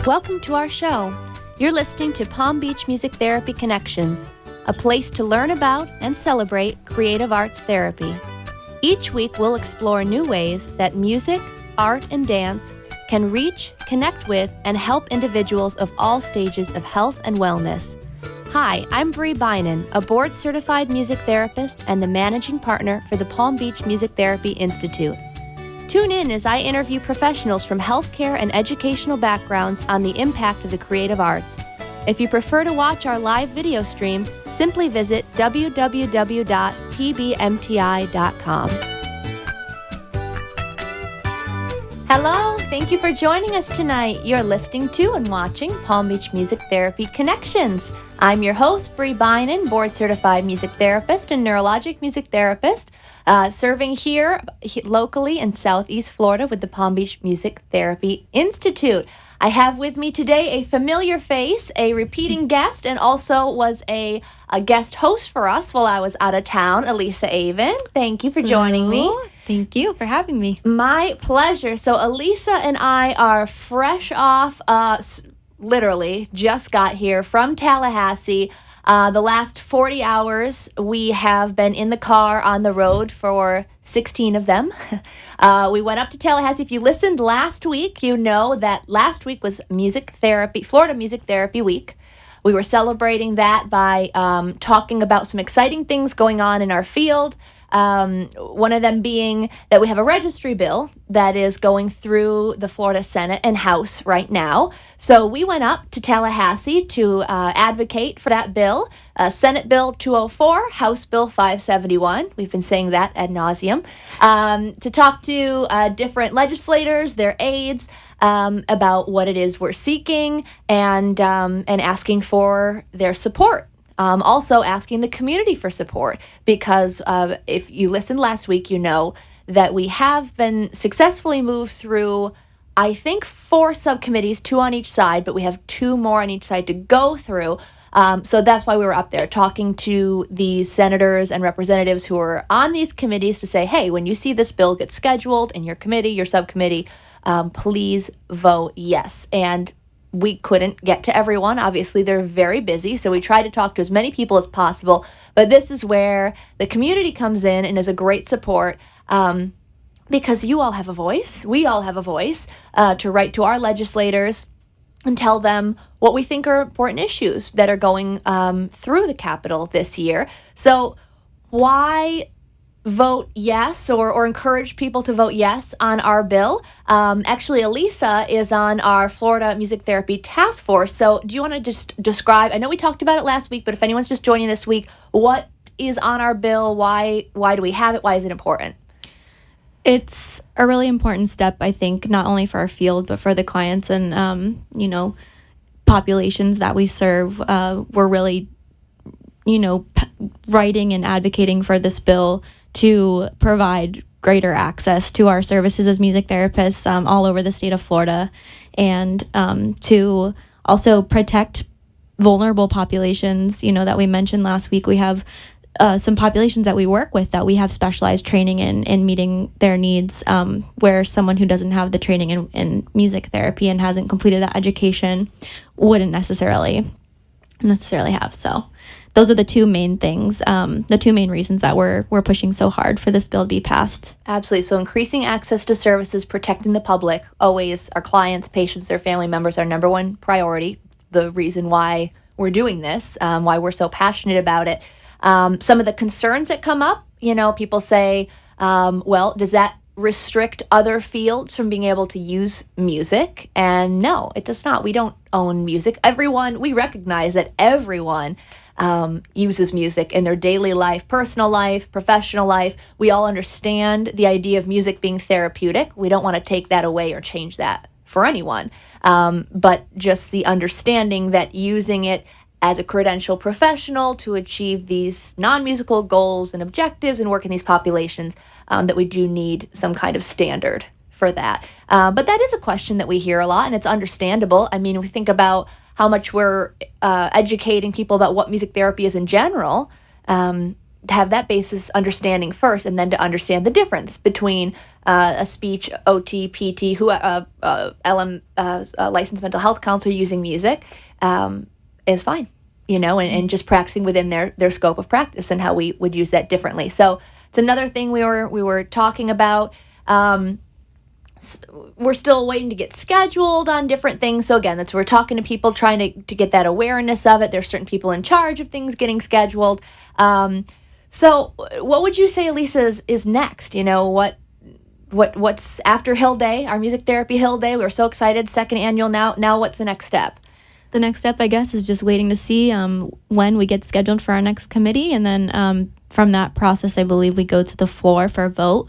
Welcome to our show. You're listening to Palm Beach Music Therapy Connections, a place to learn about and celebrate creative arts therapy. Each week, we'll explore new ways that music, art, and dance can reach, connect with, and help individuals of all stages of health and wellness. Hi, I'm Bree, Beynon, a board-certified music therapist and the managing partner for the Palm Beach Music Therapy Institute. Tune in as I interview professionals from healthcare and educational backgrounds on the impact of the creative arts. If you prefer to watch our live video stream, simply visit www.pbmti.com. Hello, thank you for joining us tonight. You're listening to and watching Palm Beach Music Therapy Connections. I'm your host, Bree Beynon, board-certified music therapist and neurologic music therapist, serving here locally in Southeast Florida with the Palm Beach Music Therapy Institute. I have with me today a familiar face, a repeating guest, and also was a guest host for us while I was out of town, Elisa Avon. Thank you for joining me. Thank you for having me. My pleasure. So Elisa and I are fresh off, literally just got here from Tallahassee. The last 40 hours, we have been in the car on the road for 16 of them. We went up to Tallahassee. If you listened last week, you know that last week was Florida Music Therapy Week. We were celebrating that by talking about some exciting things going on in our field. One of them being that we have a registry bill that is going through the Florida Senate and House right now. So we went up to Tallahassee to advocate for that bill, Senate Bill 204, House Bill 571. We've been saying that ad nauseum. To talk to different legislators, their aides, about what it is we're seeking and asking for their support. Also asking the community for support because if you listened last week, you know that we have been successfully moved through, I think, 4 subcommittees, 2 on each side, but we have 2 more on each side to go through. So that's why we were up there talking to the senators and representatives who are on these committees to say, hey, when you see this bill get scheduled in your committee, your subcommittee, please vote yes. And we couldn't get to everyone. Obviously, they're very busy, so we tried to talk to as many people as possible. But this is where the community comes in and is a great support because you all have a voice. We all have a voice to write to our legislators and tell them what we think are important issues that are going through the Capitol this year. So why vote yes or encourage people to vote yes on our bill? Actually, Elisa is on our Florida Music Therapy Task Force. So do you want to just describe, I know we talked about it last week, but if anyone's just joining this week, what is on our bill? Why do we have it? Why is it important? It's a really important step, I think, not only for our field, but for the clients and, populations that we serve. We're really, writing and advocating for this bill to provide greater access to our services as music therapists all over the state of Florida, and to also protect vulnerable populations, that we mentioned last week. We have some populations that we work with that we have specialized training in meeting their needs, where someone who doesn't have the training in music therapy and hasn't completed that education wouldn't necessarily have. So those are the 2 main things, the 2 main reasons that we're pushing so hard for this bill to be passed. Absolutely. So increasing access to services, protecting the public, always our clients, patients, their family members, our number one priority, the reason why we're doing this, why we're so passionate about it. Some of the concerns that come up, people say, well, does that restrict other fields from being able to use music? And no, it does not. We don't own music. We recognize that everyone uses music in their daily life, personal life, professional life. We all understand the idea of music being therapeutic. We don't want to take that away or change that for anyone. But just the understanding that using it as a credentialed professional to achieve these non-musical goals and objectives and work in these populations, that we do need some kind of standard for that. But that is a question that we hear a lot, and it's understandable. I mean, we think about how much we're educating people about what music therapy is in general. have that basis understanding first, and then to understand the difference between a speech, OT, PT, LM, licensed mental health counselor using music is fine, and just practicing within their scope of practice and how we would use that differently. So it's another thing we were talking about. We're still waiting to get scheduled on different things. So again, we're talking to people, trying to get that awareness of it. There's certain people in charge of things getting scheduled. So what would you say, Elisa, is next? What's after Hill Day, our music therapy Hill Day? We were so excited, second annual now. Now what's the next step? The next step, I guess, is just waiting to see when we get scheduled for our next committee. And then from that process, I believe we go to the floor for a vote.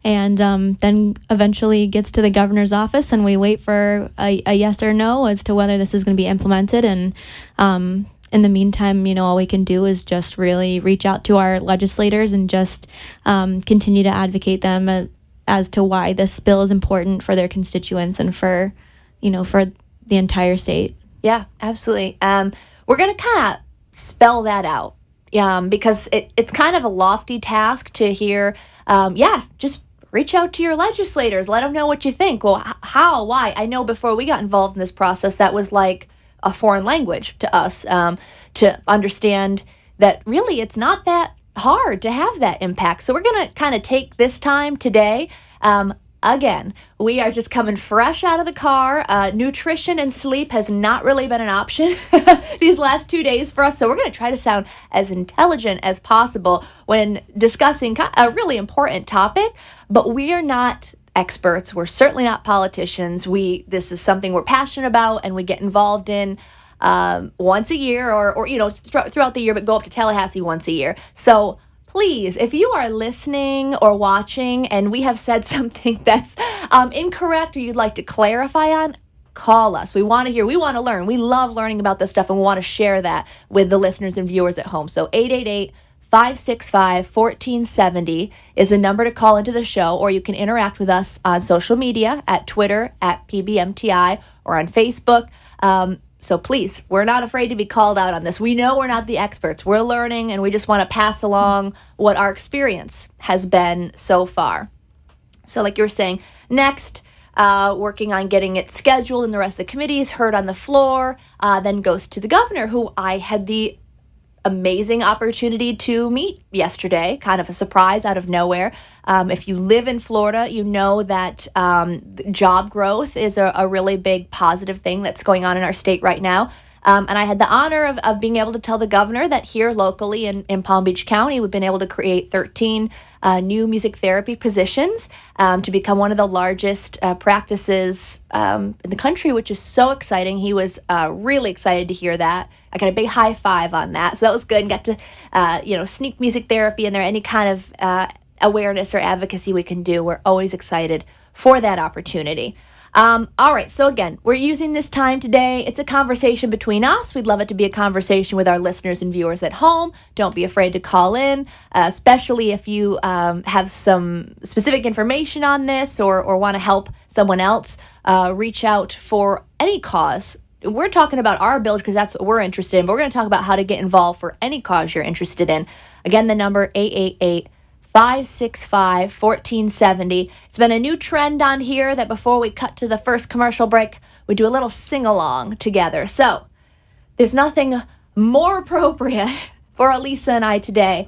And then eventually gets to the governor's office, and we wait for a yes or no as to whether this is going to be implemented. And in the meantime, all we can do is just really reach out to our legislators and just continue to advocate them as to why this bill is important for their constituents and for the entire state. Yeah, absolutely. We're going to kind of spell that out because it's kind of a lofty task to hear. Just reach out to your legislators. Let them know what you think. Well, how? Why? I know before we got involved in this process, that was like a foreign language to us, to understand that really it's not that hard to have that impact. So we're going to kind of take this time today. Again, we are just coming fresh out of the car. Nutrition and sleep has not really been an option these last 2 days for us. So we're going to try to sound as intelligent as possible when discussing a really important topic. But we are not experts. We're certainly not politicians. This is something we're passionate about, and we get involved in once a year or throughout the year, but go up to Tallahassee once a year. So please, if you are listening or watching and we have said something that's incorrect or you'd like to clarify on, call us. We want to hear. We want to learn. We love learning about this stuff, and we want to share that with the listeners and viewers at home. So 888-565-1470 is the number to call into the show, or you can interact with us on social media at Twitter, at PBMTI, or on Facebook. So please, we're not afraid to be called out on this. We know we're not the experts. We're learning, and we just want to pass along what our experience has been so far. So like you were saying, next, working on getting it scheduled and the rest of the committees, heard on the floor, then goes to the governor, who I had the amazing opportunity to meet yesterday, kind of a surprise out of nowhere. If you live in Florida, you know that job growth is a really big positive thing that's going on in our state right now. And I had the honor of being able to tell the governor that here locally in Palm Beach County, we've been able to create 13 new music therapy positions to become one of the largest practices in the country, which is so exciting. He was really excited to hear that. I got a big high five on that. So that was good, and got to sneak music therapy in there. Any kind of awareness or advocacy we can do, we're always excited for that opportunity. All right, so again, we're using this time today. It's a conversation between us. We'd love it to be a conversation with our listeners and viewers at home. Don't be afraid to call in, especially if you have some specific information on this or want to help someone else. Reach out for any cause. We're talking about our bill because that's what we're interested in, but we're going to talk about how to get involved for any cause you're interested in. Again, the number 888-565-1470. It's been a new trend on here that before we cut to the first commercial break, we do a little sing-along together. So there's nothing more appropriate for Elisa and I today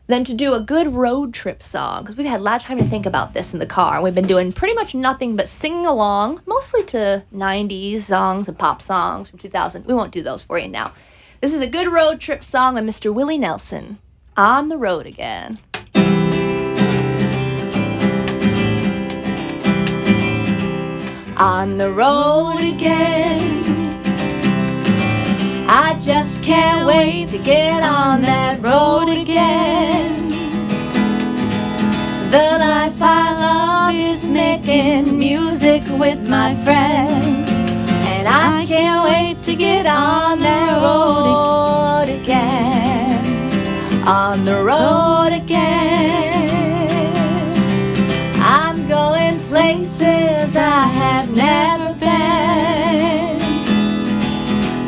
than to do a good road trip song, because we've had a lot of time to think about this in the car. We've been doing pretty much nothing but singing along, mostly to 90s songs and pop songs from 2000. We won't do those for you now. This is a good road trip song by Mr. Willie Nelson, On the Road Again. On the road again, I just can't wait to get on that road again. The life I love is making music with my friends, and I can't wait to get on that road again. On the road again, I'm going places I have never been.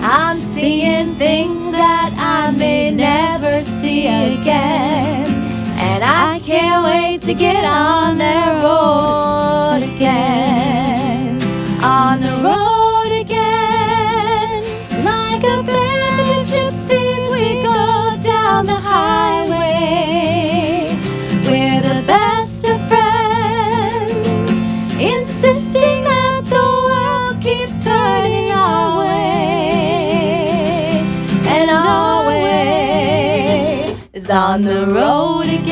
I'm seeing things that I may never see again. And I can't wait to get on that road again. On the road again. Like a band of gypsies we go down the highway. We're the best of friends, insisting that the world keep turning our way. And our way is on the road again.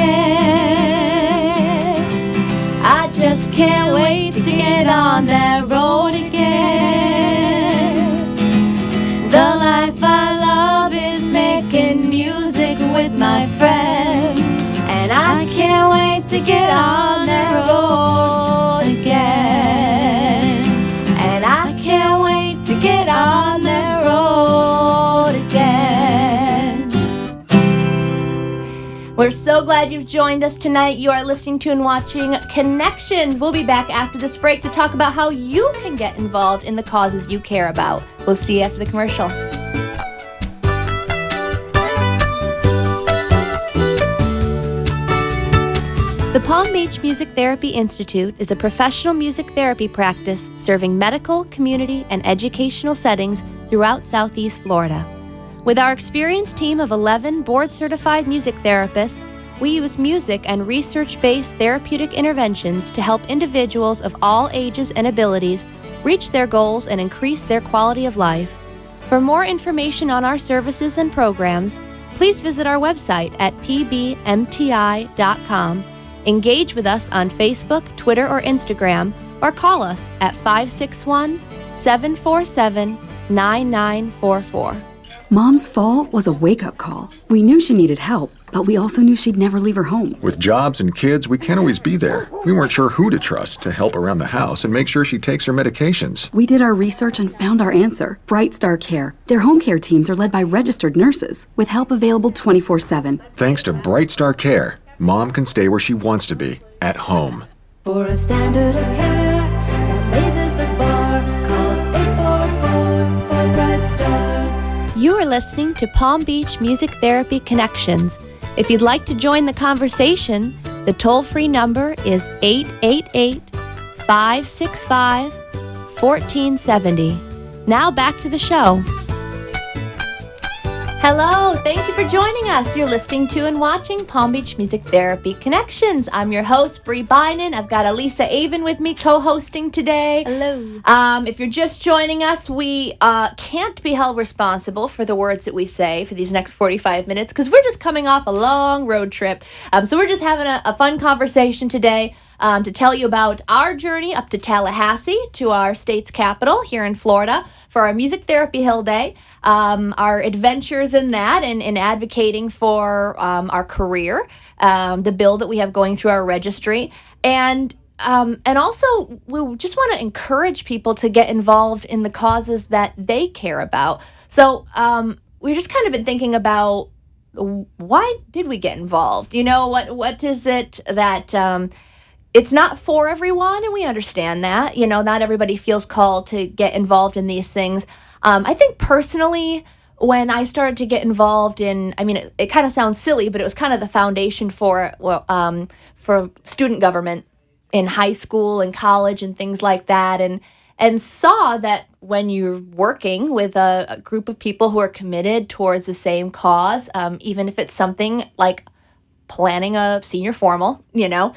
I just can't wait to get on that road again. The life I love is making music with my friends, and I can't wait to get on that road again. And I can't wait to get on that road again. We're so glad you've joined us tonight. You are listening to and watching Connections. We'll be back after this break to talk about how you can get involved in the causes you care about. We'll see you after the commercial. The Palm Beach Music Therapy Institute is a professional music therapy practice serving medical, community, and educational settings throughout Southeast Florida. With our experienced team of 11 board-certified music therapists, we use music and research-based therapeutic interventions to help individuals of all ages and abilities reach their goals and increase their quality of life. For more information on our services and programs, please visit our website at pbmti.com. Engage with us on Facebook, Twitter, or Instagram, or call us at 561-747-9944. Mom's fall was a wake-up call. We knew she needed help, but we also knew she'd never leave her home. With jobs and kids, we can't always be there. We weren't sure who to trust to help around the house and make sure she takes her medications. We did our research and found our answer. Bright Star Care. Their home care teams are led by registered nurses, with help available 24/7. Thanks to Bright Star Care, Mom can stay where she wants to be, at home. For a standard of care that raises the bar, call 844 for Bright Star. You are listening to Palm Beach Music Therapy Connections. If you'd like to join the conversation, the toll-free number is 888-565-1470. Now back to the show. Hello, thank you for joining us. You're listening to and watching Palm Beach Music Therapy Connections. I'm your host, Bree Beynon. I've got Elisa Avon with me co-hosting today. Hello. If you're just joining us, we can't be held responsible for the words that we say for these next 45 minutes because we're just coming off a long road trip. So we're just having a fun conversation today to tell you about our journey up to Tallahassee, to our state's capital here in Florida, for our Music Therapy Hill Day, our adventures in that and in advocating for our career, the bill that we have going through our registry, and also we just want to encourage people to get involved in the causes that they care about. So we've just kind of been thinking about why did we get involved? You know, what is it that it's not for everyone, and we understand that. You know, not everybody feels called to get involved in these things. I think personally, when I started to get involved in, I mean, it kind of sounds silly, but it was kind of the foundation for student government in high school and college and things like that, and saw that when you're working with a group of people who are committed towards the same cause, even if it's something like planning a senior formal, you know,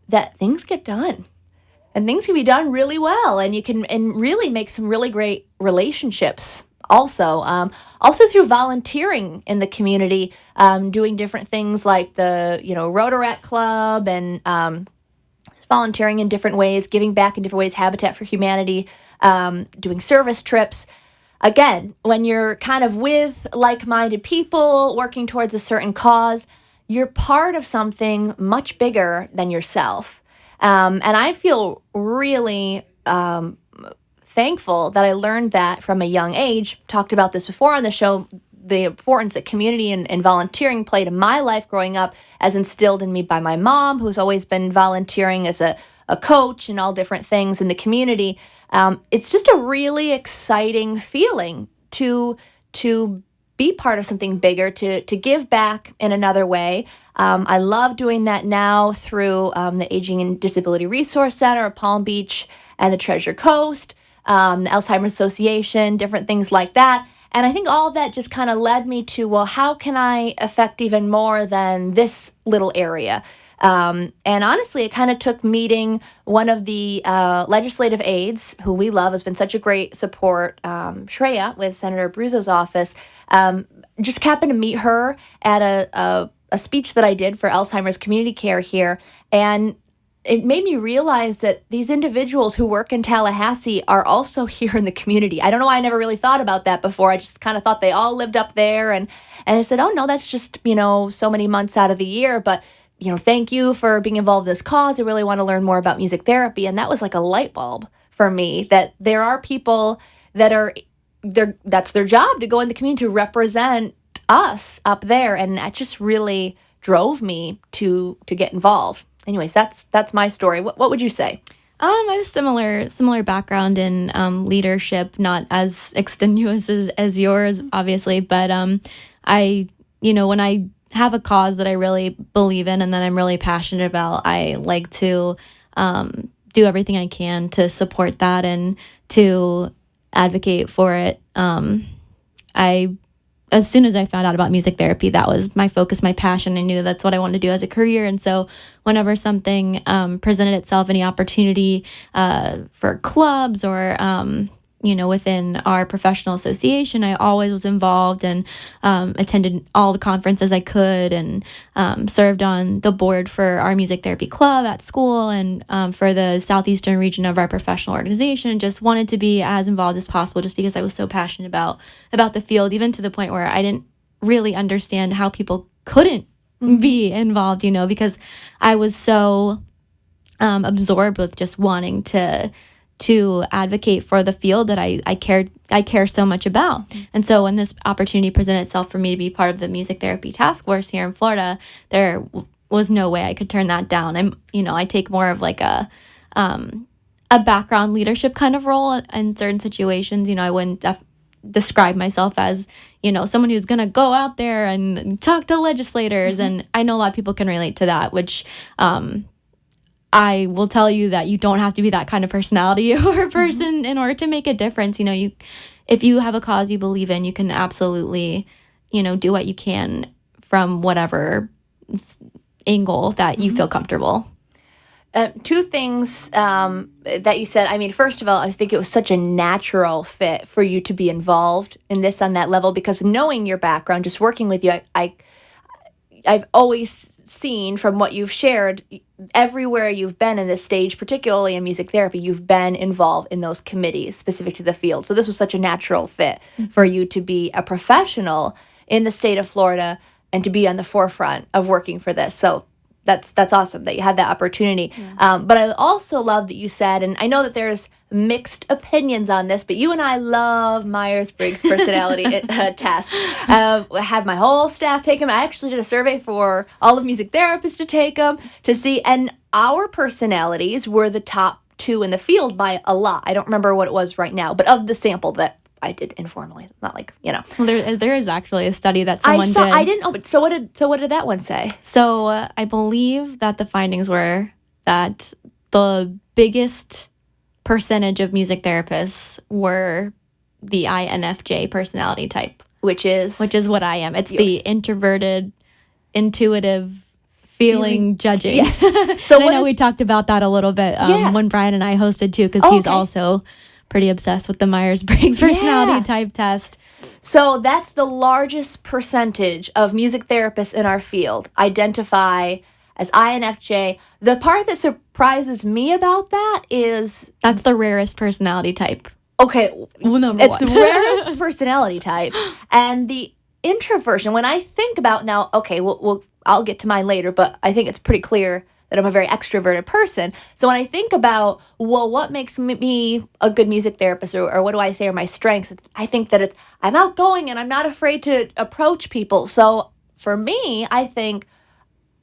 that things get done. And things can be done really well, and you can really make some really great relationships also. Also through volunteering in the community, doing different things like the, Rotaract Club and volunteering in different ways, giving back in different ways, Habitat for Humanity, doing service trips. Again, when you're kind of with like-minded people working towards a certain cause, you're part of something much bigger than yourself. And I feel really thankful that I learned that from a young age. Talked about this before on the show, the importance that community and volunteering played in my life growing up, as instilled in me by my mom, who's always been volunteering as a coach and all different things in the community. It's just a really exciting feeling to be part of something bigger, to give back in another way. I love doing that now through the Aging and Disability Resource Center of Palm Beach and the Treasure Coast, the Alzheimer's Association, different things like that. And I think all of that just kind of led me to, well, how can I affect even more than this little area? And honestly, it kind of took meeting one of the legislative aides, who we love, has been such a great support, Shreya, with Senator Abruzzo's office. Just happened to meet her at a speech that I did for Alzheimer's Community Care here. And it made me realize that these individuals who work in Tallahassee are also here in the community. I don't know why I never really thought about that before. I just kind of thought they all lived up there. And I said, oh, no, that's just, so many months out of the year. But, thank you for being involved in this cause. I really want to learn more about music therapy. And that was like a light bulb for me, that there are people that that's their job, to go in the community to represent us up there. And that just really drove me to get involved. Anyways, that's my story. What would you say? I have similar background in leadership, not as extenuous as yours, obviously, but I when I have a cause that I really believe in and that I'm really passionate about, I like to do everything I can to support that and to advocate for it. As soon as I found out about music therapy, that was my focus, my passion. I knew that's what I wanted to do as a career. And so whenever something presented itself, any opportunity for clubs or, within our professional association, I always was involved and attended all the conferences I could, and served on the board for our music therapy club at school and for the southeastern region of our professional organization. Just wanted to be as involved as possible, just because I was so passionate about the field, even to the point where I didn't really understand how people couldn't be involved, because I was so absorbed with just wanting to advocate for the field that I care so much about. And so when this opportunity presented itself for me to be part of the music therapy task force here in Florida, there was no way I could turn that down. I take more of like a background leadership kind of role in certain situations. I wouldn't describe myself as, someone who's going to go out there and talk to legislators. And I know a lot of people can relate to that, which, I will tell you that you don't have to be that kind of personality or person in order to make a difference. If you have a cause you believe in, you can absolutely, do what you can from whatever angle that you feel comfortable. Two things that you said. First of all, I think it was such a natural fit for you to be involved in this on that level, because knowing your background, just working with you, I've always seen from what you've shared, everywhere you've been in this stage, particularly in music therapy, you've been involved in those committees specific to the field. So this was such a natural fit for you to be a professional in the state of Florida and to be on the forefront of working for this. So that's awesome that you had that opportunity. Yeah. But I also love that you said, and I know that there's mixed opinions on this, but you and I love Myers-Briggs personality tests. I had my whole staff take them. I actually did a survey for all of music therapists to take them to see, and our personalities were the top 2 in the field by a lot. I don't remember what it was right now, but of the sample that I did informally, not like, Well, there is actually a study that someone did. I didn't know, but so what did that one say? So I believe that the findings were that the biggest percentage of music therapists were the INFJ personality type, which is what I am. It's yours. The introverted, intuitive, feeling judging. Yes. So I know we talked about that a little bit when Brian and I hosted too, because he's also pretty obsessed with the Myers-Briggs personality type test. So that's the largest percentage of music therapists in our field identify as INFJ. The part that surprises me about that is... That's the rarest personality type. Okay. It's the rarest personality type. And the introversion, when I think about now, okay, I'll get to mine later, but I think it's pretty clear that I'm a very extroverted person. So when I think about, what makes me a good music therapist, or what do I say are my strengths, I think that I'm outgoing and I'm not afraid to approach people. So for me, I think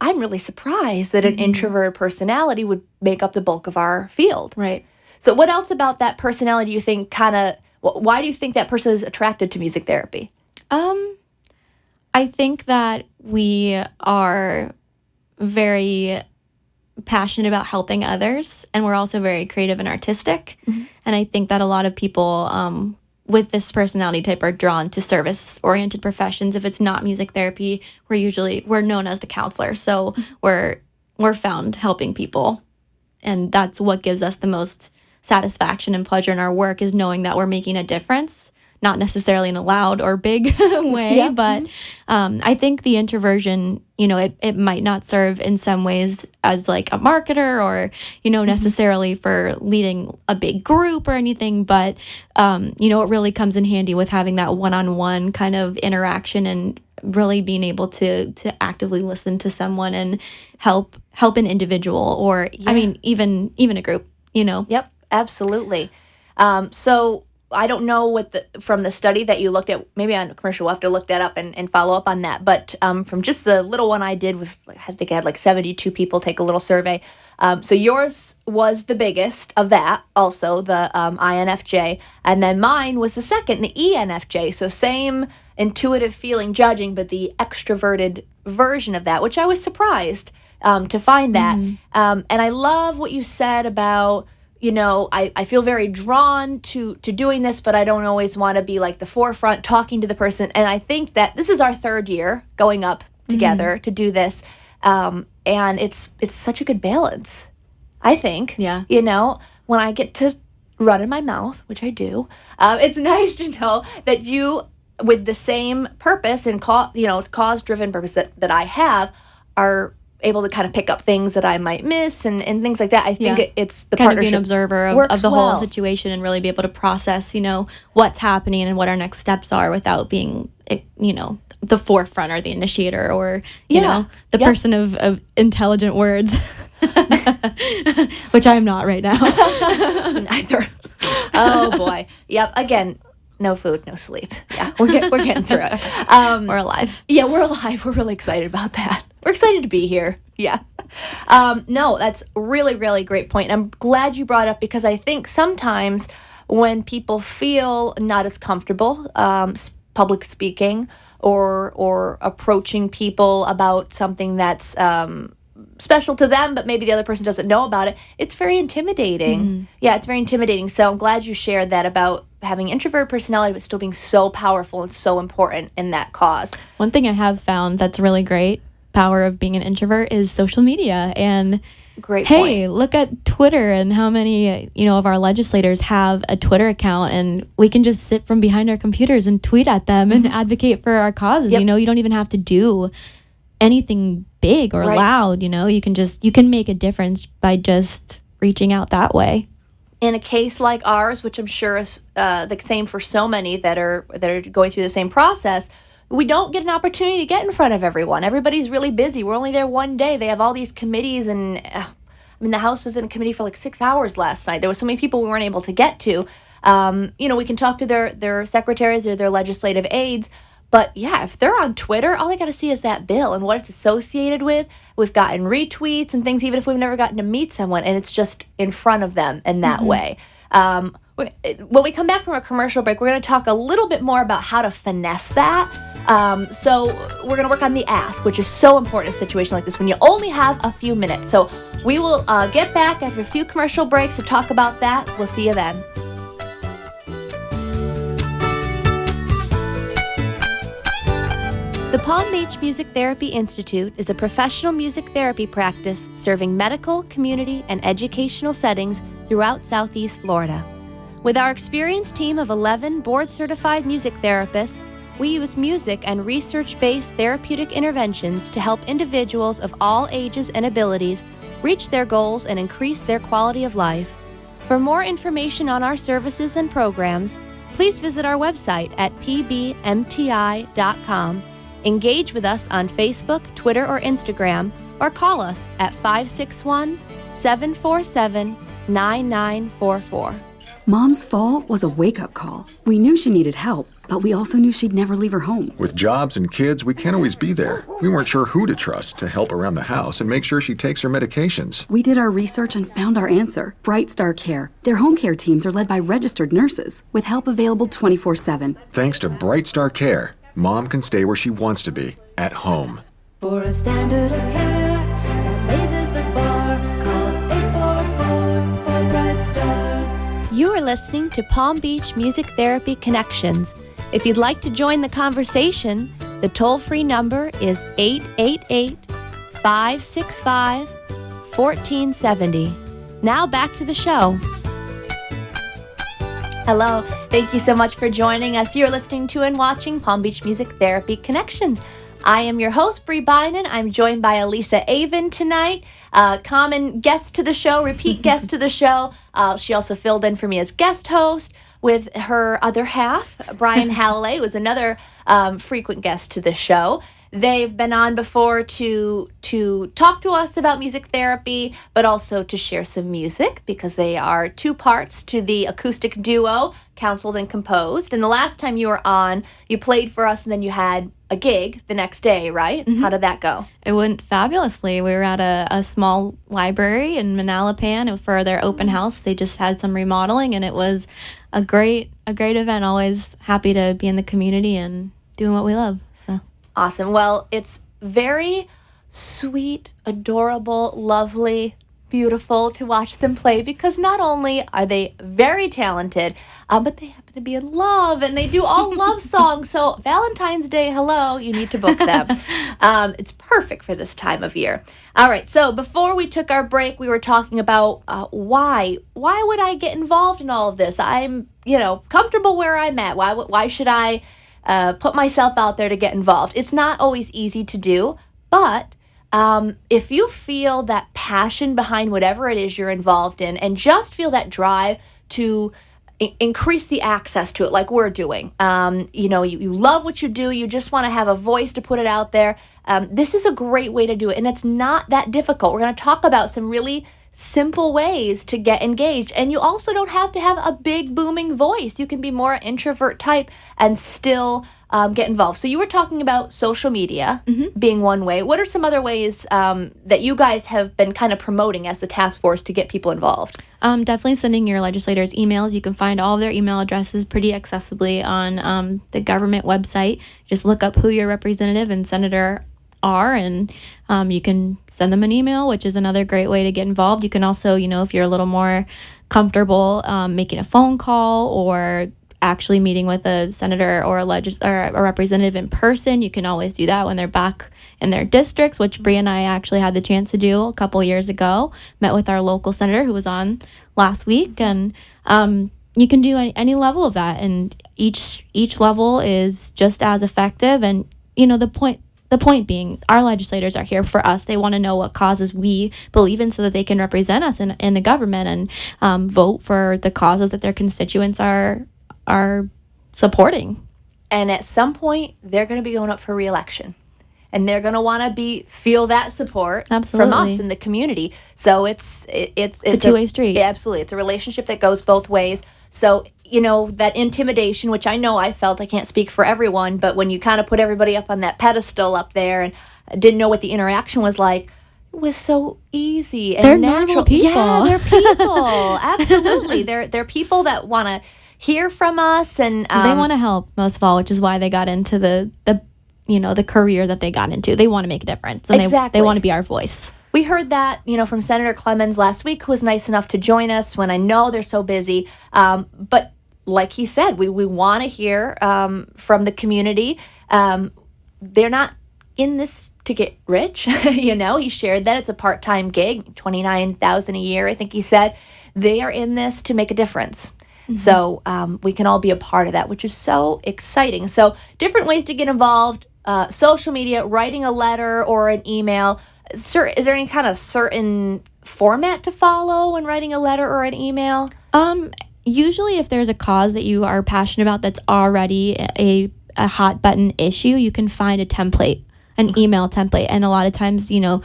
I'm really surprised that an introverted personality would make up the bulk of our field. Right. So what else about that personality do you think why do you think that person is attracted to music therapy? I think that we are very passionate about helping others, and we're also very creative and artistic. And I think that a lot of people with this personality type are drawn to service-oriented professions. If it's not music therapy, we're known as the counselor. So we're found helping people, and that's what gives us the most satisfaction and pleasure in our work, is knowing that we're making a difference. Not necessarily in a loud or big way, but I think the introversion, it might not serve in some ways as like a marketer or, necessarily for leading a big group or anything. But, it really comes in handy with having that one-on-one kind of interaction and really being able to actively listen to someone and help an individual or, I mean, even a group, Yep, absolutely. So I don't know from the study that you looked at, maybe on commercial, we'll have to look that up and follow up on that. But from just the little one I did I think I had like 72 people take a little survey. So yours was the biggest of that, also the INFJ. And then mine was the second, the ENFJ. So same intuitive feeling, judging, but the extroverted version of that, which I was surprised to find that. And I love what you said about, I feel very drawn to doing this, but I don't always want to be like the forefront talking to the person. And I think that this is our third year going up together to do this. And it's such a good balance, I think. Yeah. When I get to run in my mouth, which I do, it's nice to know that you, with the same purpose and cause-driven purpose that I have, are able to kind of pick up things that I might miss and things like that. I think it's the kind partnership. Of be an observer of the whole situation and really be able to process, what's happening and what our next steps are without being, the forefront or the initiator or, the person of intelligent words, which I am not right now. Neither. Oh, boy. Yep. Again, no food, no sleep. Yeah, we're getting through it. We're alive. Yeah, we're alive. We're really excited about that. We're excited to be here. Yeah. No, that's really, really great point. And I'm glad you brought it up because I think sometimes when people feel not as comfortable public speaking or approaching people about something that's special to them, but maybe the other person doesn't know about it, it's very intimidating. Yeah, it's very intimidating. So I'm glad you shared that about having introverted personality, but still being so powerful and so important in that cause. One thing I have found that's really great, power of being an introvert, is social media. And great point. Hey, look at Twitter and how many, of our legislators have a Twitter account, and we can just sit from behind our computers and tweet at them and advocate for our causes. Yep. You don't even have to do anything big or loud, you can make a difference by just reaching out that way. In a case like ours, which I'm sure is the same for so many that are going through the same process, we don't get an opportunity to get in front of everyone. Everybody's really busy. We're only there one day. They have all these committees, and the House was in a committee for like 6 hours last night. There were so many people we weren't able to get to. We can talk to their secretaries or their legislative aides. But yeah, if they're on Twitter, all they got to see is that bill and what it's associated with. We've gotten retweets and things, even if we've never gotten to meet someone, and it's just in front of them in that way. When we come back from a commercial break, we're going to talk a little bit more about how to finesse that. So we're going to work on the ask, which is so important in a situation like this when you only have a few minutes. So we will get back after a few commercial breaks to talk about that. We'll see you then. The Palm Beach Music Therapy Institute is a professional music therapy practice serving medical, community, and educational settings throughout Southeast Florida. With our experienced team of 11 board-certified music therapists, we use music and research-based therapeutic interventions to help individuals of all ages and abilities reach their goals and increase their quality of life. For more information on our services and programs, please visit our website at pbmti.com. Engage with us on Facebook, Twitter, or Instagram, or call us at 561-747-9944. Mom's fall was a wake-up call. We knew she needed help, but we also knew she'd never leave her home. With jobs and kids, we can't always be there. We weren't sure who to trust to help around the house and make sure she takes her medications. We did our research and found our answer. Bright Star Care. Their home care teams are led by registered nurses, with help available 24/7. Thanks to Bright Star Care. Mom can stay where she wants to be, at home. For a standard of care that raises the bar, call 844 for Bright Star. You are listening to Palm Beach Music Therapy Connections. If you'd like to join the conversation, the toll-free number is 888-565-1470. Now back to the show. Hello, thank you so much for joining us. You're listening to and watching Palm Beach Music Therapy Connections. I am your host, Bree Beynon. I'm joined by Elisa Avon tonight, common guest to the show, repeat guest to the show. She also filled in for me as guest host with her other half, Brian Holloway, who was another frequent guest to the show. They've been on before to talk to us about music therapy, but also to share some music because they are two parts to the acoustic duo, Counseled and Composed. And the last time you were on, you played for us and then you had a gig the next day, right? Mm-hmm. How did that go? It went fabulously. We were at a small library in Manalapan for their open house. They just had some remodeling, and it was a great event. Always happy to be in the community and doing what we love. So awesome. Well, it's very sweet, adorable, lovely, beautiful to watch them play because not only are they very talented, but they happen to be in love and they do all love songs. So Valentine's Day, hello, you need to book them. It's perfect for this time of year. All right, so before we took our break, we were talking about why would I get involved in all of this? I'm, comfortable where I'm at. Why should I put myself out there to get involved? It's not always easy to do, but if you feel that passion behind whatever it is you're involved in and just feel that drive to increase the access to it like we're doing, you love what you do, you just want to have a voice to put it out there, this is a great way to do it, and it's not that difficult. We're going to talk about some really simple ways to get engaged, and you also don't have to have a big booming voice. You can be more introvert type and still get involved. So you were talking about social media being one way. What are some other ways that you guys have been kind of promoting as the task force to get people involved? Definitely sending your legislators emails. You can find all of their email addresses pretty accessibly on the government website. Just look up who your representative and senator are, and you can send them an email, which is another great way to get involved. You can also, if you're a little more comfortable making a phone call or actually meeting with a senator or a representative in person, you can always do that when they're back in their districts, which Bree and I actually had the chance to do a couple years ago. Met with our local senator who was on last week, and you can do any level of that, and each level is just as effective. And the point being, our legislators are here for us. They want to know what causes we believe in so that they can represent us in the government and vote for the causes that their constituents are supporting. And at some point, they're going to be going up for re-election. And they're going to want to feel that support Absolutely. From us in the community. So it's a two-way street. Yeah, absolutely. It's a relationship that goes both ways. So, that intimidation, which I know I felt, I can't speak for everyone, but when you kind of put everybody up on that pedestal up there and didn't know what the interaction was like, it was so easy and they're natural. Normal people. Yeah, they're people. Absolutely. They're people that want to hear from us, and they want to help most of all, which is why they got into the career that they got into. They want to make a difference, and exactly. they want to be our voice. We heard that, from Senator Clemens last week, who was nice enough to join us when I know they're so busy. But like he said, we want to hear from the community. They're not in this to get rich. He shared that it's a part-time gig, $29,000 a year, I think he said. They are in this to make a difference. Mm-hmm. So we can all be a part of that, which is so exciting. So different ways to get involved, social media, writing a letter or an email. Is there any kind of certain format to follow when writing a letter or an email? Usually if there's a cause that you are passionate about that's already a hot button issue, you can find a template, an email template. And a lot of times, you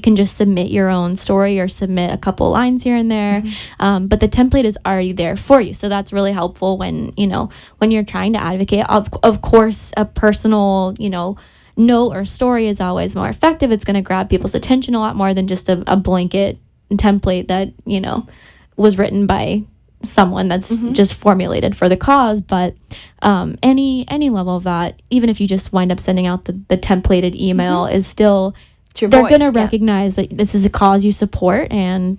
can just submit your own story or submit a couple lines here and there. Mm-hmm. But the template is already there for you. So that's really helpful when you're trying to advocate. Of course, a personal, note or story is always more effective. It's going to grab people's attention a lot more than just a blanket template that, was written by someone that's just formulated for the cause, but any level of that, even if you just wind up sending out the templated email, is still Your they're voice, going to recognize that this is a cause you support, and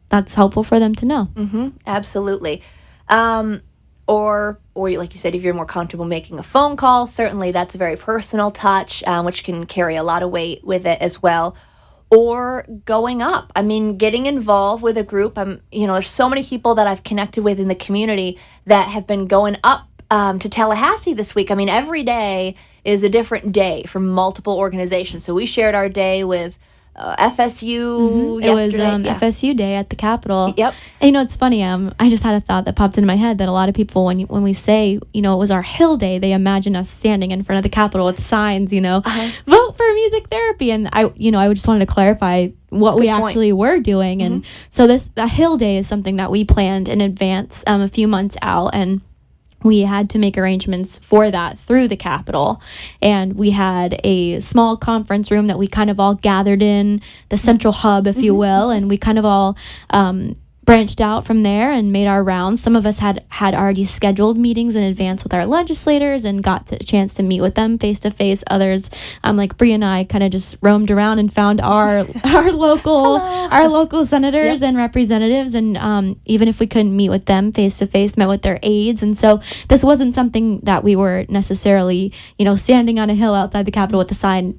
that's helpful for them to know. Absolutely. Or like you said, if you're more comfortable making a phone call, certainly that's a very personal touch, which can carry a lot of weight with it as well. Or going up. I mean, getting involved with a group. There's so many people that I've connected with in the community that have been going up to Tallahassee this week. I mean, every day is a different day for multiple organizations. So we shared our day with FSU It was yesterday. FSU Day at the Capitol. Yep. And, it's funny. I just had a thought that popped into my head that a lot of people, when we say, it was our Hill Day, they imagine us standing in front of the Capitol with signs, vote for music therapy. And I just wanted to clarify what we point. actually were doing. And so the Hill Day is something that we planned in advance, a few months out, and we had to make arrangements for that through the Capitol. And we had a small conference room that we kind of all gathered in, the central hub, if you will, and we kind of all branched out from there and made our rounds. Some of us had already scheduled meetings in advance with our legislators and got a chance to meet with them face to face. Others, like Bree and I, kind of just roamed around and found our local senators and representatives. And even if we couldn't meet with them face to face, met with their aides. And so this wasn't something that we were necessarily, standing on a hill outside the Capitol with a sign,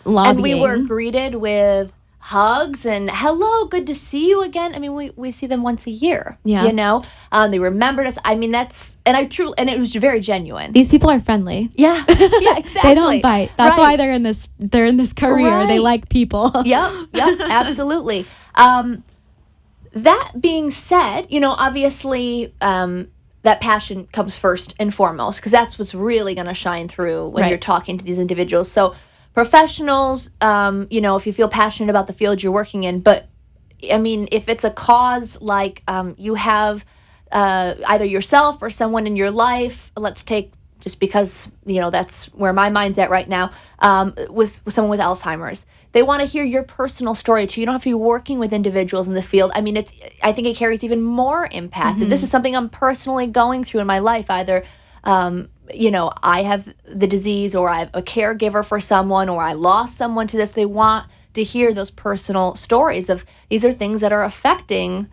lobbying. And we were greeted with hugs and hello, good to see you again. I mean, we see them once a year. Yeah. They remembered us. I mean, and it was very genuine. These people are friendly. Yeah, exactly. They don't bite. That's why they're in this career. Right. They like people. Yep, absolutely. That being said, obviously, that passion comes first and foremost, because that's what's really going to shine through when you're talking to these individuals. So professionals, if you feel passionate about the field you're working in, but I mean, if it's a cause like you have either yourself or someone in your life, let's take, just because, that's where my mind's at right now, with someone with Alzheimer's. They want to hear your personal story too. You don't have to be working with individuals in the field. I mean, I think it carries even more impact. That this is something I'm personally going through in my life, either I have the disease, or I have a caregiver for someone, or I lost someone to this. They want to hear those personal stories of these are things that are affecting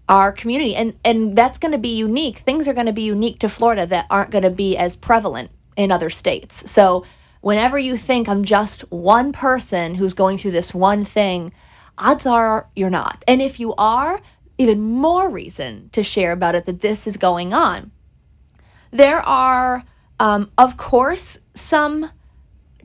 our community. And that's going to be unique. Things are going to be unique to Florida that aren't going to be as prevalent in other states. So whenever you think I'm just one person who's going through this one thing, odds are you're not. And if you are, even more reason to share about it, that this is going on. There are of course, some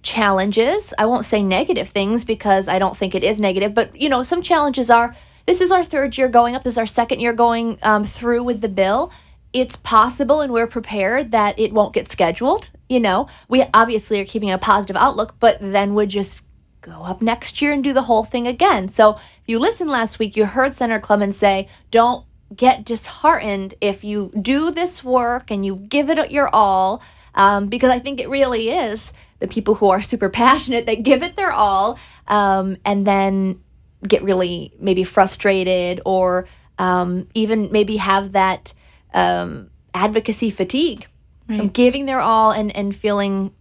challenges. I won't say negative things because I don't think it is negative, but, some challenges are, this is our third year going up, this is our second year going through with the bill. It's possible, and we're prepared, that it won't get scheduled. We obviously are keeping a positive outlook, but then would just go up next year and do the whole thing again. So if you listened last week, you heard Senator Clemens say, don't get disheartened if you do this work and you give it your all. Because I think it really is the people who are super passionate that give it their all, and then get really maybe frustrated, or even maybe have that advocacy fatigue, of giving their all and feeling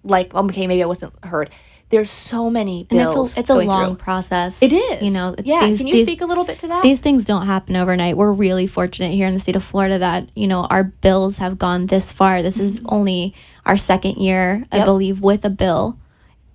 like, okay, maybe I wasn't heard. There's so many bills. And it's a long process. It is. Can you speak a little bit to that? These things don't happen overnight. We're really fortunate here in the state of Florida that, our bills have gone this far. This is only our second year, I believe, with a bill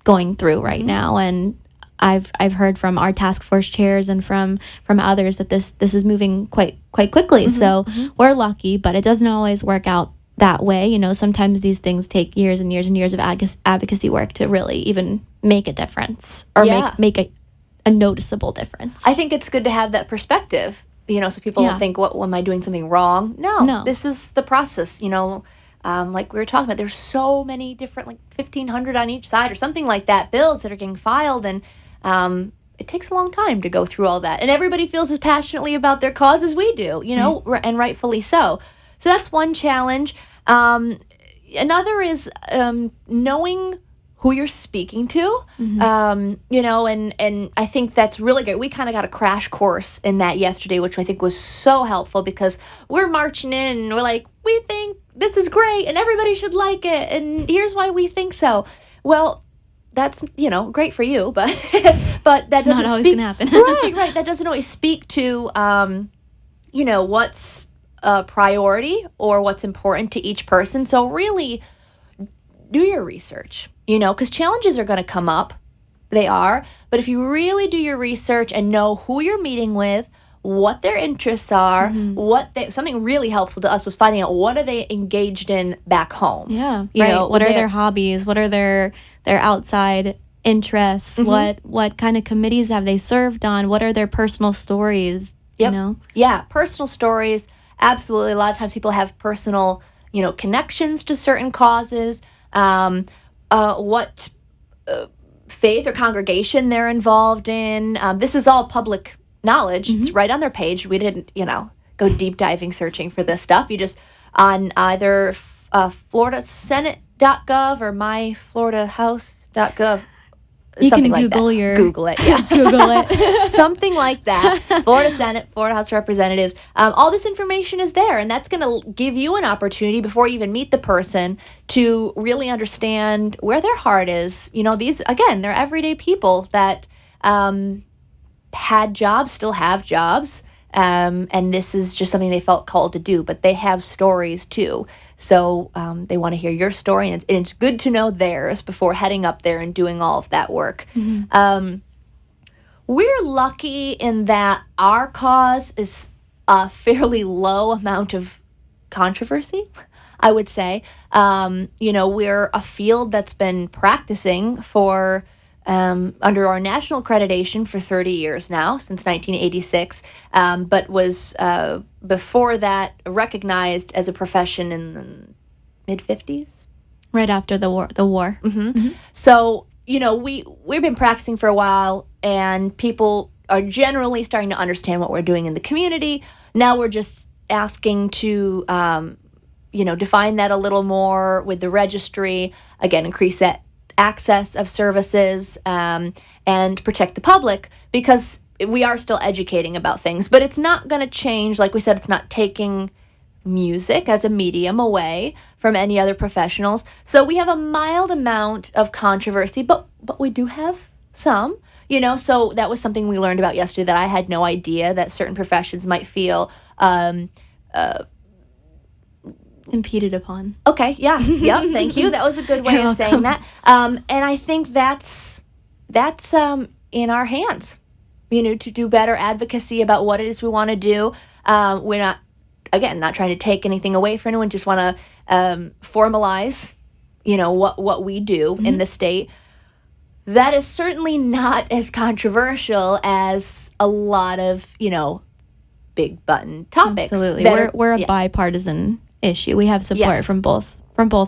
going through right now. And I've heard from our task force chairs and from others that this is moving quite quickly. So we're lucky, but it doesn't always work out that way. Sometimes these things take years and years and years of advocacy work to really even make a difference, or make a noticeable difference. I think it's good to have that perspective, so people don't think, what, am I doing something wrong? No, this is the process, like we were talking about, there's so many different, like 1,500 on each side or something like that, bills that are getting filed, and it takes a long time to go through all that. And everybody feels as passionately about their cause as we do, and rightfully so. So that's one challenge. Another is knowing who you're speaking to, you know, and I think that's really great. We kind of got a crash course in that yesterday, which I think was so helpful because we're marching in and we're like, we think this is great and everybody should like it, and here's why we think so. Well, that's, you know, great for you, but but that doesn't not always speak, gonna happen. right. That doesn't always speak to you know, what's a priority or what's important to each person. So really do your research, you know, because challenges are going to come up. They are. But if you really do your research and know who you're meeting with, what their interests are, something really helpful to us was finding out what are they engaged in back home. Yeah, You right. know, What are their hobbies? What are their outside interests? What kind of committees have they served on? What are their personal stories? Yep. You know? Yeah, personal stories. Absolutely. A lot of times people have personal, you know, connections to certain causes. What faith or congregation they're involved in. This is all public knowledge. It's right on their page. We didn't, you know, go deep diving searching for this stuff. You just on either floridasenate.gov or myfloridahouse.gov. You Something can like Google that. Google it, yeah. Google it. Something like that. Florida Senate, Florida House of Representatives. All this information is there, and that's going to give you an opportunity before you even meet the person to really understand where their heart is. You know, these, again, they're everyday people that had jobs, still have jobs, and this is just something they felt called to do, but they have stories too. So they want to hear your story, and it's good to know theirs before heading up there and doing all of that work. We're lucky in that our cause is a fairly low amount of controversy, I would say. You know, we're a field that's been practicing for under our national accreditation for 30 years now, since 1986, but was before that recognized as a profession in the mid-50s. Right after the war. So, you know, we've been practicing for a while, and people are generally starting to understand what we're doing in the community. Now we're just asking to, you know, define that a little more with the registry, again, increase that access of services, and protect the public, because we are still educating about things, but it's not going to change. Like we said, it's not taking music as a medium away from any other professionals. So we have a mild amount of controversy, but we do have some, you know. So that was something we learned about yesterday that I had no idea, that certain professions might feel Impeded upon. okay, yeah, yep, thank you. That was a good way You're of saying that. And I think that's in our hands, you know, to do better advocacy about what it is we want to do. We're not, again, not trying to take anything away from anyone, just want to formalize, you know, what we do in the state. That is certainly not as controversial as a lot of, you know, big button topics. Absolutely. that We're a yeah. bipartisan issue. We have support Yes. from both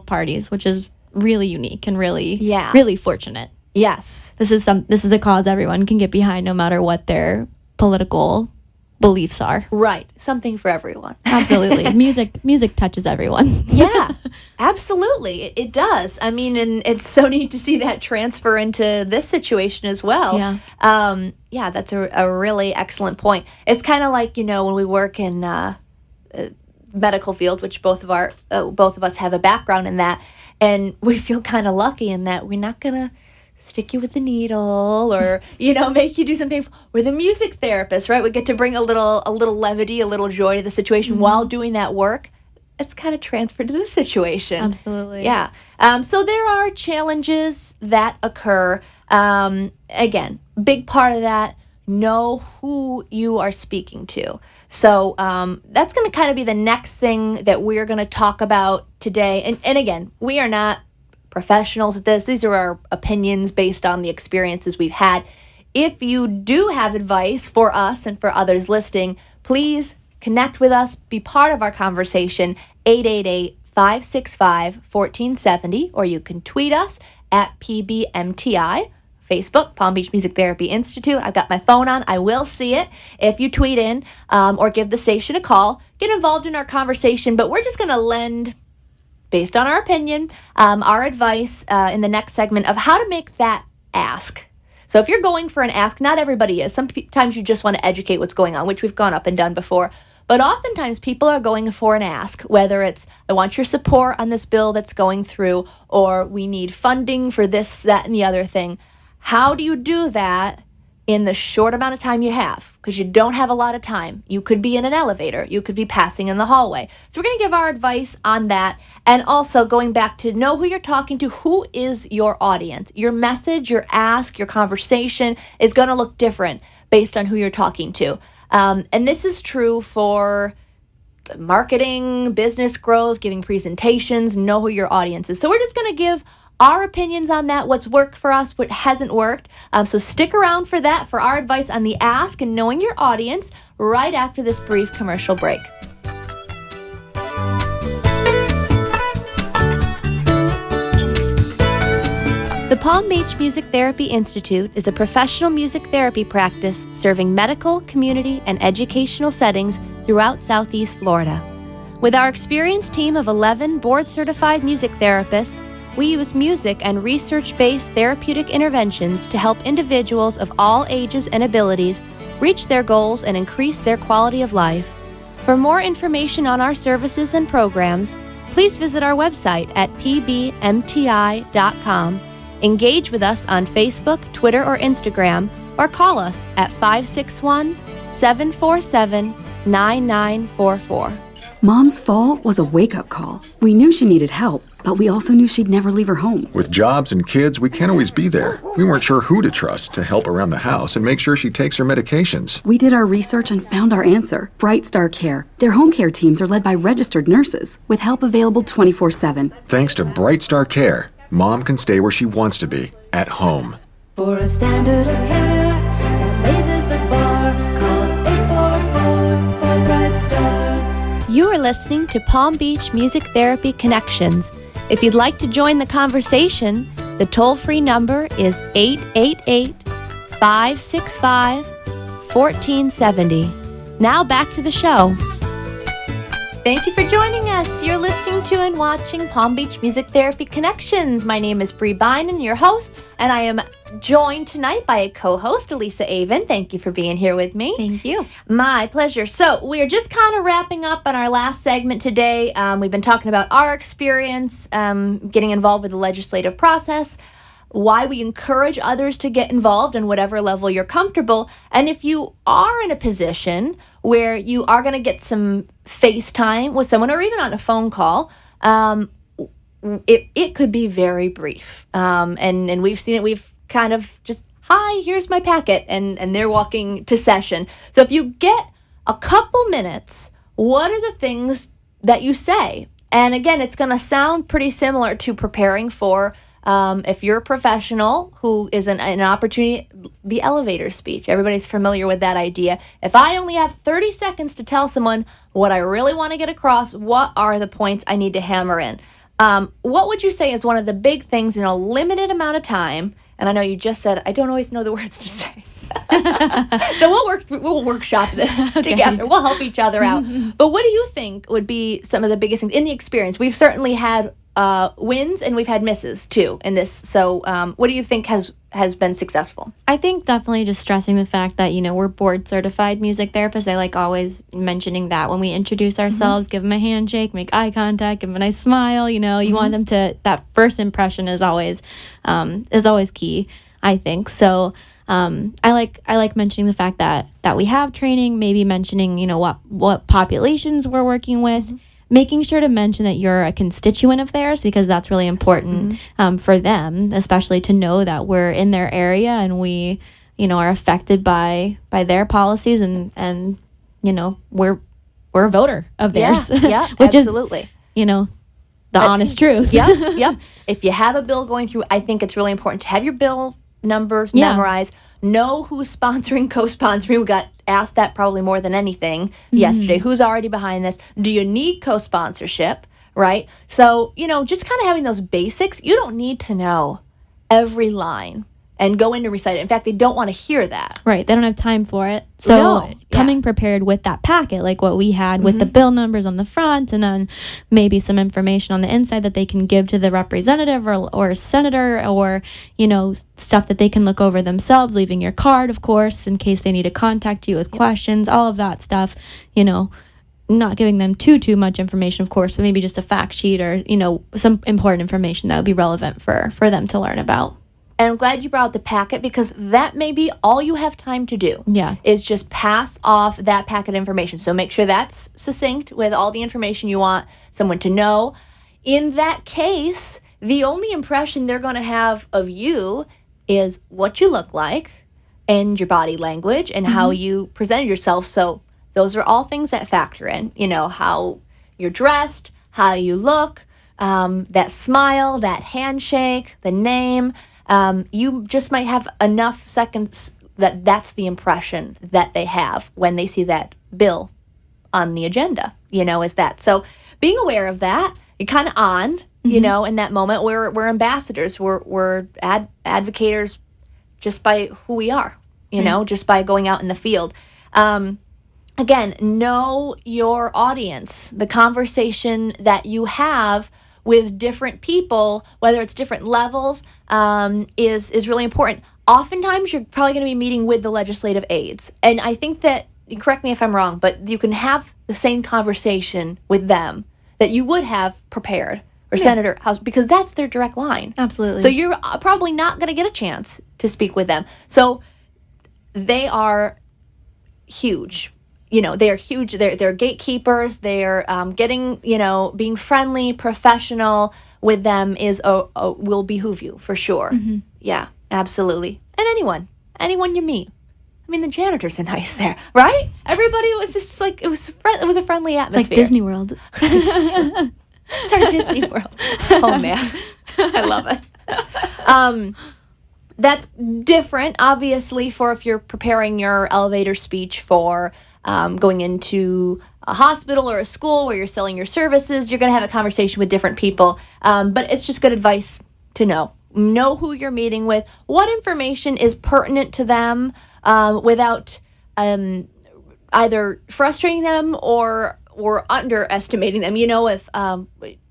parties, which is really unique and really fortunate. Yes. This is a cause everyone can get behind, no matter what their political beliefs are. Right. Something for everyone. Absolutely. Music touches everyone. Yeah, absolutely. It does. I mean, and it's so neat to see that transfer into this situation as well. Yeah. Yeah, that's a really excellent point. It's kind of like, you know, when we work in medical field, which both of us have a background in that, and we feel kind of lucky in that we're not gonna stick you with the needle or, you know, make you do something. We're the music therapist, right? We get to bring a little levity, a little joy to the situation while doing that work. It's kind of transferred to the situation. Absolutely. Yeah. So there are challenges that occur. Again, big part of that, know who you are speaking to. So that's going to kind of be the next thing that we're going to talk about today. And again, we are not professionals at this. These are our opinions based on the experiences we've had. If you do have advice for us and for others listening, please connect with us, be part of our conversation, 888-565-1470, or you can tweet us at PBMTI, Facebook, Palm Beach Music Therapy Institute. I've got my phone on. I will see it. If you tweet in or give the station a call, get involved in our conversation, but we're just going to lend based on our opinion, our advice in the next segment of how to make that ask. So if you're going for an ask, not everybody is. Sometimes you just want to educate what's going on, which we've gone up and done before. But oftentimes people are going for an ask, whether it's, I want your support on this bill that's going through, or we need funding for this, that, and the other thing. How do you do that in the short amount of time you have? Because you don't have a lot of time. You could be in an elevator. You could be passing in the hallway. So we're going to give our advice on that. And also going back to know who you're talking to. Who is your audience? Your message, your ask, your conversation is going to look different based on who you're talking to. And this is true for marketing, business growth, giving presentations, know who your audience is. So we're just going to give our opinions on that, what's worked for us, what hasn't worked. So stick around for that, for our advice on the ask and knowing your audience right after this brief commercial break. The Palm Beach Music Therapy Institute is a professional music therapy practice serving medical, community, and educational settings throughout Southeast Florida. With our experienced team of 11 board-certified music therapists, we use music and research-based therapeutic interventions to help individuals of all ages and abilities reach their goals and increase their quality of life. For more information on our services and programs, please visit our website at pbmti.com. Engage with us on Facebook, Twitter, or Instagram, or call us at 561-747-9944. Mom's fall was a wake-up call. We knew she needed help, but we also knew she'd never leave her home. With jobs and kids, we can't always be there. We weren't sure who to trust to help around the house and make sure she takes her medications. We did our research and found our answer. Bright Star Care. Their home care teams are led by registered nurses, with help available 24/7. Thanks to Bright Star Care, Mom can stay where she wants to be, at home. For a standard of care that raises the bar, call 844 for Bright Star. You are listening to Palm Beach Music Therapy Connections. If you'd like to join the conversation, the toll-free number is 888-565-1470. Now back to the show. Thank you for joining us. You're listening to and watching Palm Beach Music Therapy Connections. My name is Bree, Beynon, your host, and I am joined tonight by a co-host, Elisa Avon. Thank you for being here with me. Thank you. My pleasure. So we're just kind of wrapping up on our last segment today. We've been talking about our experience getting involved with the legislative process, why we encourage others to get involved on whatever level you're comfortable. And if you are in a position where you are going to get some FaceTime with someone or even on a phone call, it could be very brief. And we've seen it. We've kind of just, hi, here's my packet, and they're walking to session. So if you get a couple minutes, what are the things that you say? And again, it's going to sound pretty similar to preparing for, if you're a professional who is an opportunity, the elevator speech. Everybody's familiar with that idea. If I only have 30 seconds to tell someone what I really want to get across, what are the points I need to hammer in? What would you say is one of the big things in a limited amount of time? And I know you just said, I don't always know the words to say. So we'll workshop this together. We'll help each other out. But what do you think would be some of the biggest things in the experience? We've certainly had wins and we've had misses too in this. So what do you think has been successful? I think definitely just stressing the fact that, we're board certified music therapists. I like always mentioning that when we introduce ourselves, give them a handshake, make eye contact, give them a nice smile. You want them to, that first impression is always key, I think. So I like mentioning the fact that we have training, maybe mentioning, what populations we're working with. Making sure to mention that you're a constituent of theirs, because that's really important for them, especially to know that we're in their area and we, are affected by their policies and we're a voter of theirs. Yeah, which absolutely. Is, the honest truth. Yep. If you have a bill going through, I think it's really important to have your bill numbers memorized, know who's sponsoring, co-sponsoring. We got asked that probably more than anything yesterday. Who's already behind this? Do you need co-sponsorship, right? So, just kind of having those basics. You don't need to know every line. and go in to recite it. In fact, they don't want to hear that. Right. They don't have time for it. So No, coming prepared with that packet, like what we had with the bill numbers on the front, and then maybe some information on the inside that they can give to the representative or senator, or, stuff that they can look over themselves, leaving your card, of course, in case they need to contact you with questions, all of that stuff, not giving them too much information, of course, but maybe just a fact sheet or, some important information that would be relevant for them to learn about. And I'm glad you brought the packet, because that may be all you have time to do. Yeah. Is just pass off that packet information. So make sure that's succinct with all the information you want someone to know. In that case, the only impression they're going to have of you is what you look like and your body language and how you presented yourself. So those are all things that factor in, how you're dressed, how you look, that smile, that handshake, the name. You just might have enough seconds that's the impression that they have when they see that bill on the agenda, is that. So being aware of that, you're kind of on, in that moment. We're ambassadors. We're advocators just by who we are, just by going out in the field. Again, know your audience. The conversation that you have with different people, whether it's different levels, is really important. Oftentimes, you're probably going to be meeting with the legislative aides. And I think that, correct me if I'm wrong, but you can have the same conversation with them that you would have prepared, or Senator House, because that's their direct line. Absolutely. So you're probably not going to get a chance to speak with them. So they are huge. They are huge. They're gatekeepers. They're getting, being friendly, professional with them will behoove you for sure. Yeah, absolutely. And anyone you meet. I mean, the janitors are nice there, right? Everybody was just like, it was a friendly atmosphere. It's like Disney World. It's our Disney World. Oh man, I love it. That's different, obviously, for if you're preparing your elevator speech for going into a hospital or a school where you're selling your services. You're going to have a conversation with different people, but it's just good advice to know. Know who you're meeting with, what information is pertinent to them, without either frustrating them or underestimating them. If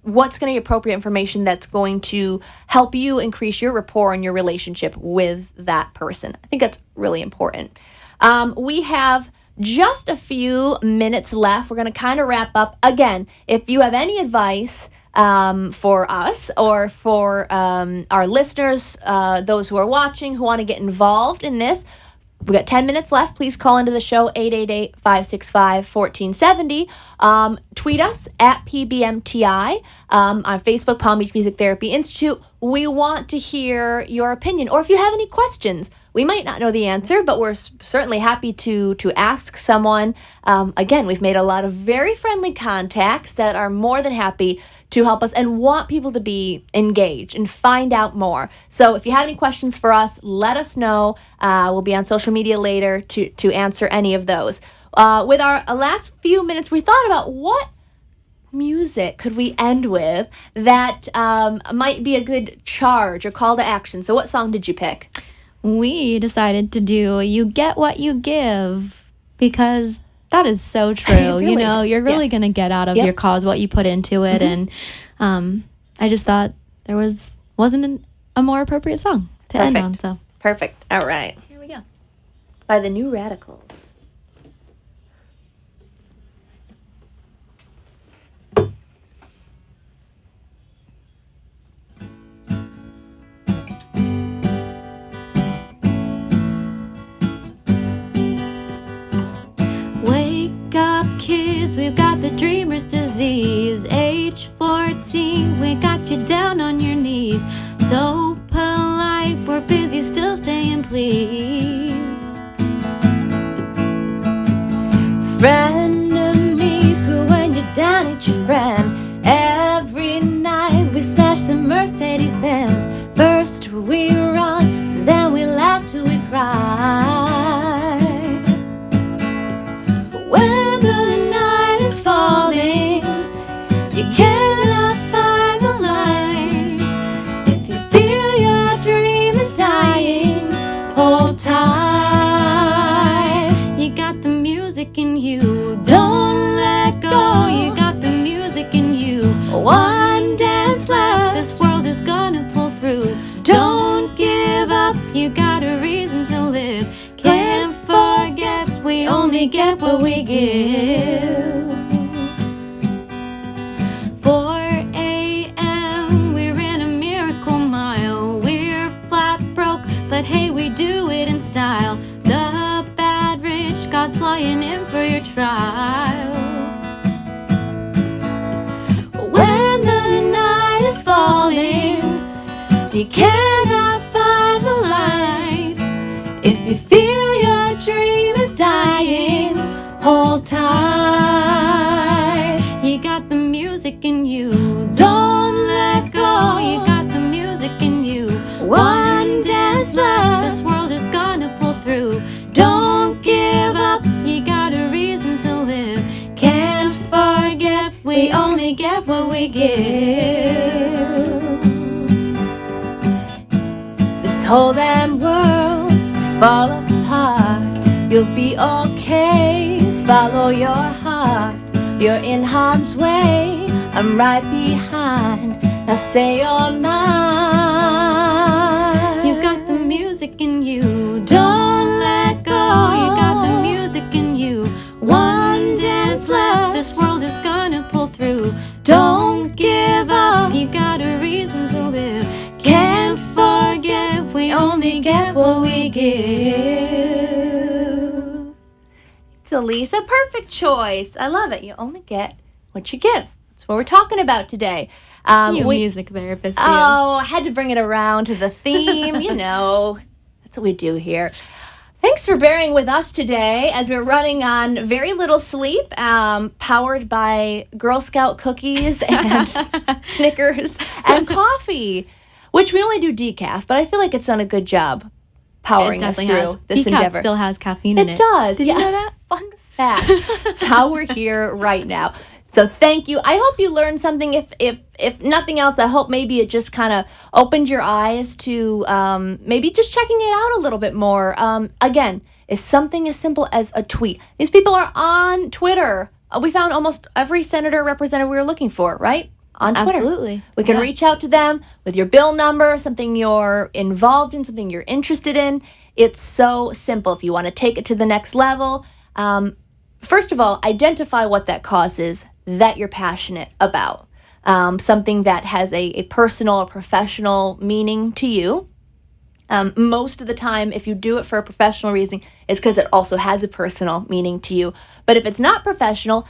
what's going to be appropriate information that's going to help you increase your rapport and your relationship with that person. I think that's really important. We have just a few minutes left. We're going to kind of wrap up. Again, if you have any advice for us or for our listeners, those who are watching, who want to get involved in this, we got 10 minutes left. Please call into the show, 888-565-1470. Tweet us at PBMTI on Facebook, Palm Beach Music Therapy Institute. We want to hear your opinion. Or if you have any questions, we might not know the answer, but we're certainly happy to ask someone. Again, we've made a lot of very friendly contacts that are more than happy to help us and want people to be engaged and find out more. So if you have any questions for us, let us know. We'll be on social media later to answer any of those. With our last few minutes, we thought about what music could we end with that might be a good charge or call to action. So what song did you pick? We decided to do You Get What You Give, because that is so true. Really is. You're really going to get out of your cause what you put into it. And I just thought there wasn't a more appropriate song to end on. So Perfect. All right. here we go. By the New Radicals. Wake up, kids, we've got the dreamer's disease. Age 14, we got you down on your knees. So polite, we're busy still saying please. Frenemies who when you're down at your friend. Every night we smash some Mercedes Benz. First we run, then we laugh till we cry. When the night is falling, you cannot find the light. If you feel your dream is dying, One dance left, this world is gonna pull through. Don't give up, you got a reason to live. Can't forget, we only get what we give. 4 a.m., we're in a miracle mile. We're flat broke, but hey, we do it in style. The bad rich God's flying in for your trial. When the night is falling, you cannot find the light. If you feel your dream is dying, hold tight. You got the music in you, don't let go. You got the music in you. One dance left, this world is gonna pull through. Don't give up, you got a reason to live. Can't forget, we only get what we give. This whole damn world fall apart. You'll be okay, follow your heart. You're in harm's way, I'm right behind. Now say your mind. You got the music in you, don't let go. You got the music in you. One dance left, this world is gonna pull through. Don't give up, you got a reason to live. Can't forget, we only get what we give. It's Elisa. Perfect choice. I love it. You only get what you give. That's what we're talking about today. Music therapist. Oh, I had to bring it around to the theme. That's what we do here. Thanks for bearing with us today as we're running on very little sleep, powered by Girl Scout cookies and Snickers and coffee, which we only do decaf, but I feel like it's done a good job powering us through this Decaf endeavor. still has caffeine in it. It does. Did you know that? Fun fact. It's how we're here right now. So thank you. I hope you learned something. If nothing else, I hope maybe it just kind of opened your eyes to maybe just checking it out a little bit more. Again, is something as simple as a tweet. These people are on Twitter. We found almost every senator representative we were looking for, right? On Twitter. Absolutely. We can reach out to them with your bill number, something you're involved in, something you're interested in. It's so simple. If you want to take it to the next level, first of all, identify what that cause is that you're passionate about. Something that has a personal or professional meaning to you. Most of the time, if you do it for a professional reason, it's because it also has a personal meaning to you. But if it's not professional,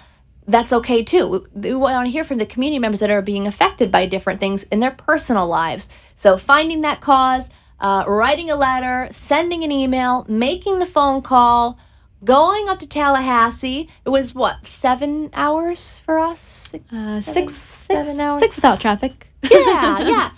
that's okay too. We want to hear from the community members that are being affected by different things in their personal lives. So finding that cause, writing a letter, sending an email, making the phone call, going up to Tallahassee. It was 7 hours for us? 7 hours? 6 without traffic. Yeah.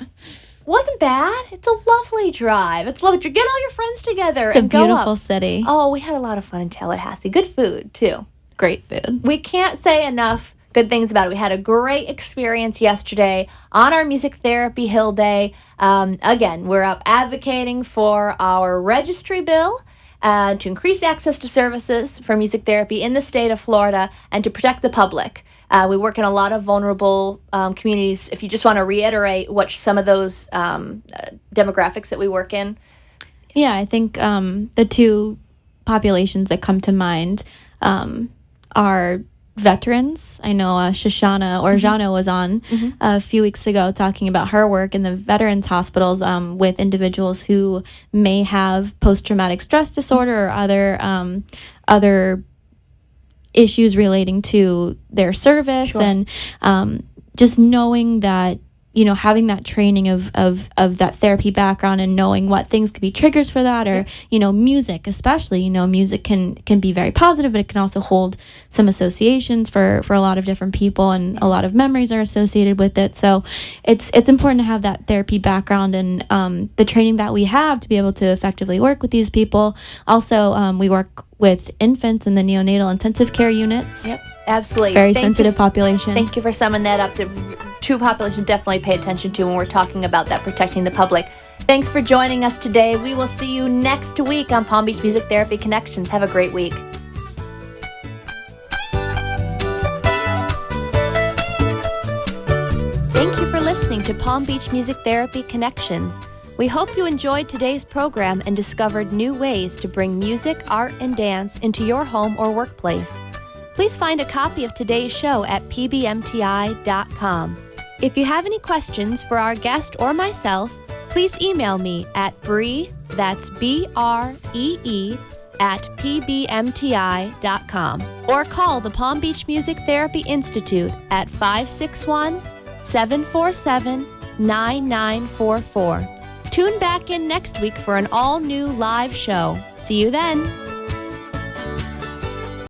Wasn't bad. It's a lovely drive. It's lovely. Get all your friends together It's and a go up. beautiful city. Oh, we had a lot of fun in Tallahassee. Good food, too. Great food. We can't say enough good things about it. We had a great experience yesterday on our Music Therapy Hill Day. Again, we're up advocating for our registry bill to increase access to services for music therapy in the state of Florida and to protect the public. We work in a lot of vulnerable communities. If you just want to reiterate what some of those demographics that we work in. Yeah, I think the two populations that come to mind are veterans. I know Shoshana or Jana was on a few weeks ago talking about her work in the veterans hospitals with individuals who may have post-traumatic stress disorder or other issues relating to their service. Sure. And just knowing that, having that training of that therapy background and knowing what things could be triggers for that, or, music especially, music can be very positive, but it can also hold some associations for a lot of different people, and a lot of memories are associated with it. So it's important to have that therapy background and the training that we have to be able to effectively work with these people. Also, we work with infants in the neonatal intensive care units. Yep, absolutely. Very sensitive population. Thank you for summing that up. The two populations definitely pay attention to when we're talking about that, protecting the public. Thanks for joining us today. We will see you next week on Palm Beach Music Therapy Connections. Have a great week. Thank you for listening to Palm Beach Music Therapy Connections. We hope you enjoyed today's program and discovered new ways to bring music, art, and dance into your home or workplace. Please find a copy of today's show at pbmti.com. If you have any questions for our guest or myself, please email me at Bree, that's BREE, at pbmti.com, or call the Palm Beach Music Therapy Institute at 561-747-9944. Tune back in next week for an all-new live show. See you then!